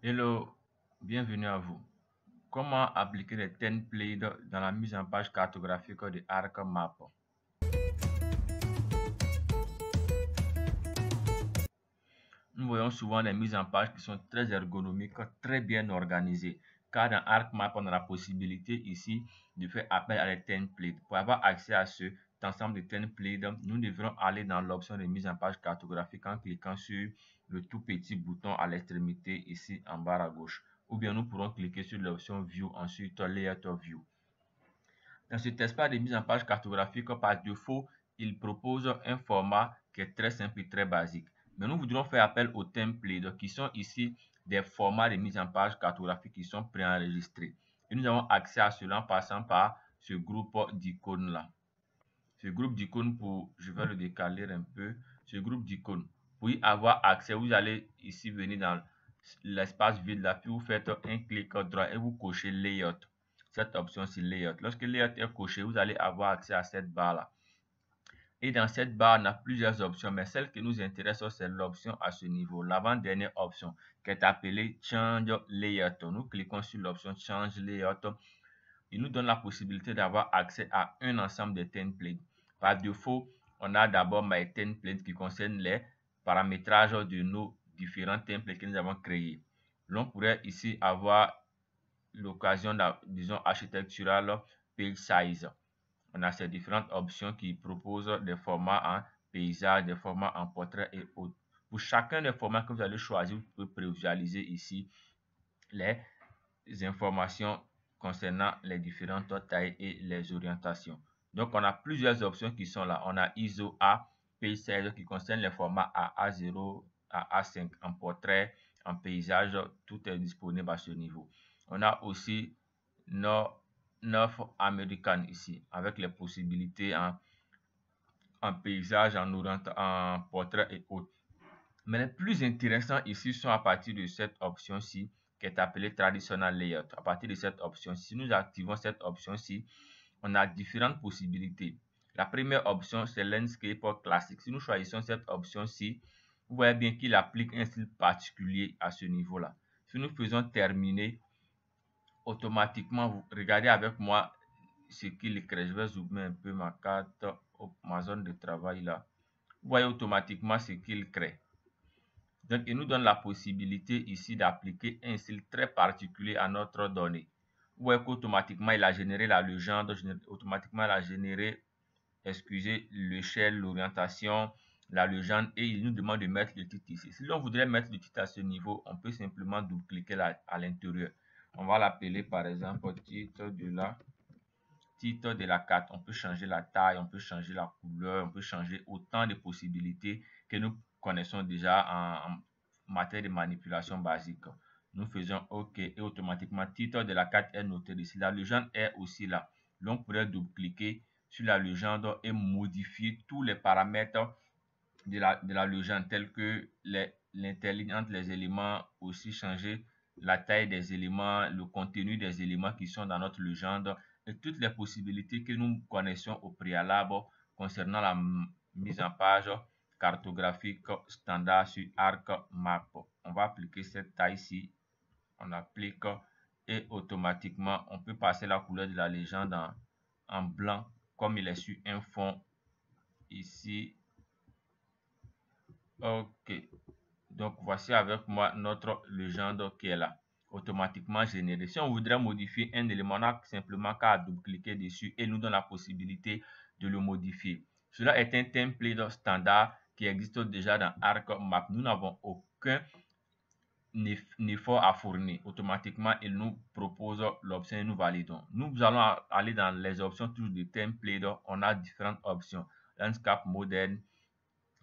Hello, bienvenue à vous. Comment appliquer les templates dans la mise en page cartographique de ArcMap? Nous voyons souvent des mises en page qui sont très ergonomiques, très bien organisées. Car dans ArcMap, on a la possibilité ici de faire appel à des templates. Pour avoir accès à cet ensemble de templates, nous devrons aller dans l'option de mise en page cartographique en cliquant sur le tout petit bouton à l'extrémité ici en bas à gauche. Ou bien nous pourrons cliquer sur l'option View, ensuite Layout View. Dans cet espace de mise en page cartographique, par défaut, il propose un format qui est très simple et très basique. Mais nous voudrons faire appel aux templates qui sont ici des formats de mise en page cartographique qui sont préenregistrés. Et nous avons accès à cela en passant par ce groupe d'icônes là. Ce groupe d'icônes, je vais le décaler un peu, ce groupe d'icônes, pour y avoir accès, vous allez ici venir dans l'espace vide là, puis vous faites un clic droit et vous cochez Layout. Cette option-ci, Layout. Lorsque Layout est coché, vous allez avoir accès à cette barre-là. Et dans cette barre, on a plusieurs options, mais celle qui nous intéresse, c'est l'option à ce niveau, l'avant-dernière option, qui est appelée Change Layout. Nous cliquons sur l'option Change Layout. Il nous donne la possibilité d'avoir accès à un ensemble de templates. Par défaut, on a d'abord My Template qui concerne les paramétrages de nos différents templates que nous avons créés. L'on pourrait ici avoir l'occasion, disons, architectural page size. On a ces différentes options qui proposent des formats en paysage, des formats en portrait et autres. Pour chacun des formats que vous allez choisir, vous pouvez prévisualiser ici les informations concernant les différentes tailles et les orientations. Donc, on a plusieurs options qui sont là. On a ISO A, Page Size qui concerne les formats à A0 à A5 en portrait, en paysage, tout est disponible à ce niveau. On a aussi North American ici, avec les possibilités en paysage, en portrait et autres. Mais les plus intéressants ici sont à partir de cette option-ci qui est appelée Traditional Layout. À partir de cette option-ci, si nous activons cette option-ci, on a différentes possibilités. La première option, c'est Landscape classique. Si nous choisissons cette option-ci, vous voyez bien qu'il applique un style particulier à ce niveau-là. Si nous faisons terminer, automatiquement, vous regardez avec moi ce qu'il crée. Je vais zoomer un peu ma carte, ma zone de travail là. Vous voyez automatiquement ce qu'il crée. Donc, il nous donne la possibilité ici d'appliquer un style très particulier à notre donnée. Vous voyez qu'automatiquement, il a généré la légende, automatiquement, il a généré, excusez, l'échelle, l'orientation, la légende, et il nous demande de mettre le titre ici. Si l'on voudrait mettre le titre à ce niveau, on peut simplement double-cliquer à l'intérieur. On va l'appeler par exemple titre de la carte. On peut changer la taille, on peut changer la couleur, on peut changer autant de possibilités que nous connaissons déjà en matière de manipulation basique. Nous faisons OK et automatiquement titre de la carte est noté ici. La légende est aussi là. L'on pourrait double-cliquer sur la légende et modifier tous les paramètres de la légende tels que l'interligne entre les éléments, aussi changer la taille des éléments, le contenu des éléments qui sont dans notre légende et toutes les possibilités que nous connaissions au préalable concernant la mise en page cartographique standard sur ArcMap. On va appliquer cette taille-ci, on applique et automatiquement on peut passer la couleur de la légende en blanc comme il est sur un fond ici. OK. Donc, voici avec moi notre légende qui est là, automatiquement générée. Si on voudrait modifier un élément, on n'a simplement qu'à double-cliquer dessus et nous donne la possibilité de le modifier. Cela est un template standard qui existe déjà dans ArcMap. Nous n'avons aucun effort à fournir. Automatiquement, il nous propose l'option et nous validons. Nous allons aller dans les options toujours de template. On a différentes options. Landscape moderne,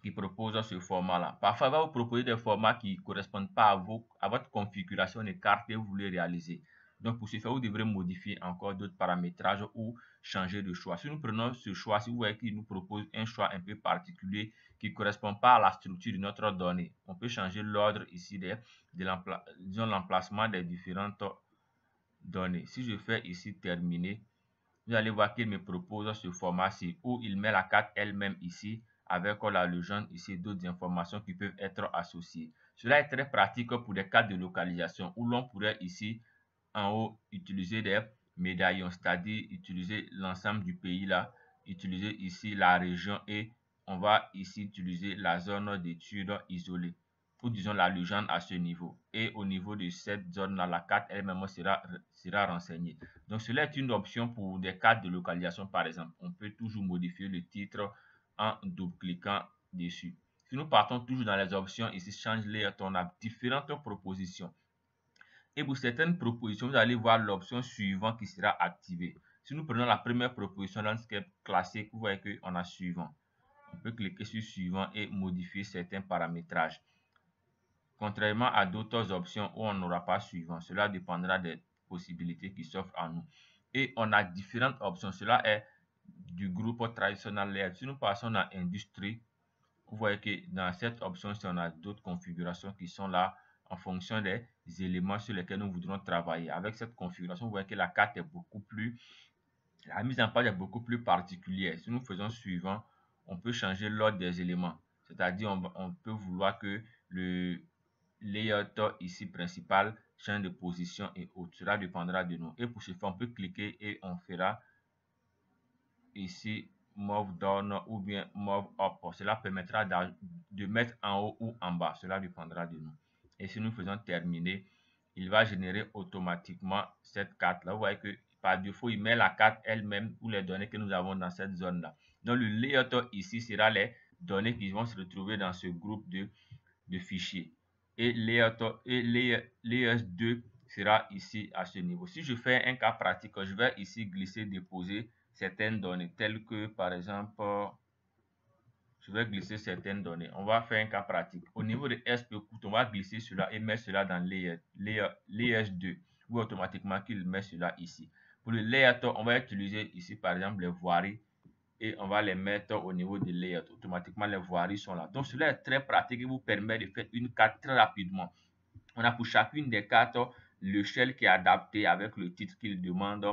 qui propose ce format-là. Parfois, il va vous proposer des formats qui ne correspondent pas à votre configuration de carte que vous voulez réaliser. Donc, pour ce faire, vous devrez modifier encore d'autres paramétrages ou changer de choix. Si nous prenons ce choix, si vous voyez qu'il nous propose un choix un peu particulier qui ne correspond pas à la structure de notre donnée, on peut changer l'ordre ici de l'emplacement des différentes données. Si je fais ici terminer, vous allez voir qu'il me propose ce format-ci où il met la carte elle-même ici avec la légende ici, d'autres informations qui peuvent être associées. Cela est très pratique pour des cas de localisation où l'on pourrait ici en haut utiliser des médaillons, c'est-à-dire utiliser l'ensemble du pays là, utiliser ici la région et on va ici utiliser la zone d'étude isolée ou disons la légende à ce niveau. Et au niveau de cette zone-là, la carte elle-même sera renseignée. Donc cela est une option pour des cartes de localisation par exemple. On peut toujours modifier le titre en double-cliquant dessus. Si nous partons toujours dans les options, ici change layout, on a différentes propositions. Et pour certaines propositions, vous allez voir l'option suivante qui sera activée. Si nous prenons la première proposition landscape classique, vous voyez qu'on a suivant. On peut cliquer sur suivant et modifier certains paramétrages. Contrairement à d'autres options où on n'aura pas suivant, cela dépendra des possibilités qui s'offrent à nous. Et on a différentes options. Cela est du groupe traditionnel layout. Si nous passons à industrie, vous voyez que dans cette option-ci, on a d'autres configurations qui sont là en fonction des éléments sur lesquels nous voudrons travailler. Avec cette configuration, vous voyez que la carte est beaucoup plus, la mise en page est beaucoup plus particulière. Si nous faisons suivant, on peut changer l'ordre des éléments. C'est-à-dire, on peut vouloir que le layout ici principal change de position et autres. Cela dépendra de nous. Et pour ce faire, on peut cliquer et on fera ici move down ou bien move up. Cela permettra de mettre en haut ou en bas. Cela dépendra de nous. Et si nous faisons terminer, il va générer automatiquement cette carte là. Vous voyez que par défaut, il met la carte elle-même ou les données que nous avons dans cette zone là. Donc le layout ici sera les données qui vont se retrouver dans ce groupe de fichiers. Et layer 2 sera ici à ce niveau. Si je fais un cas pratique, je vais ici glisser, déposer certaines données telles que par exemple, je vais glisser certaines données. On va faire un cas pratique. Au niveau de SP on va glisser cela et mettre cela dans layer 2 ou automatiquement qu'il met cela ici. Pour le layout, on va utiliser ici par exemple les voiries et on va les mettre au niveau de layout. Automatiquement, les voiries sont là. Donc, cela est très pratique et vous permet de faire une carte très rapidement. On a pour chacune des cartes le shell qui est adapté avec le titre qu'il demande.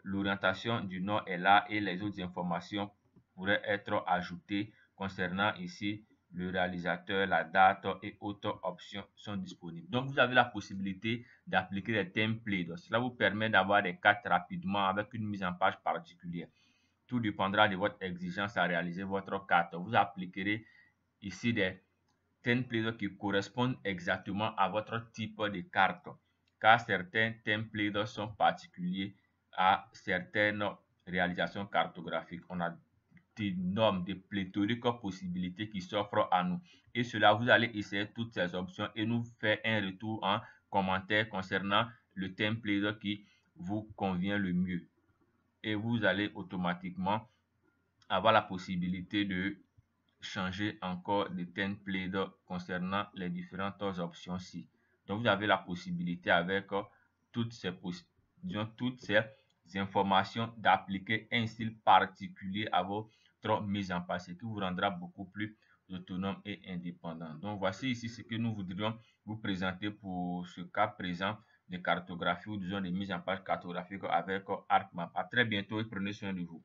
L'orientation du nord est là et les autres informations pourraient être ajoutées concernant ici le réalisateur, la date et autres options sont disponibles. Donc, vous avez la possibilité d'appliquer des templates. Cela vous permet d'avoir des cartes rapidement avec une mise en page particulière. Tout dépendra de votre exigence à réaliser votre carte. Vous appliquerez ici des templates qui correspondent exactement à votre type de carte, car certains templates sont particuliers à certaines réalisations cartographiques. On a d'énormes, de pléthoriques possibilités qui s'offrent à nous. Et cela, vous allez essayer toutes ces options et nous faire un retour en commentaire concernant le template qui vous convient le mieux. Et vous allez automatiquement avoir la possibilité de changer encore de template concernant les différentes options-ci. Donc, vous avez la possibilité avec toutes ces informations d'appliquer un style particulier à votre mise en place, ce qui vous rendra beaucoup plus autonome et indépendant. Donc, voici ici ce que nous voudrions vous présenter pour ce cas présent de cartographie ou disons de mise en page cartographique avec ArcMap. À très bientôt et prenez soin de vous.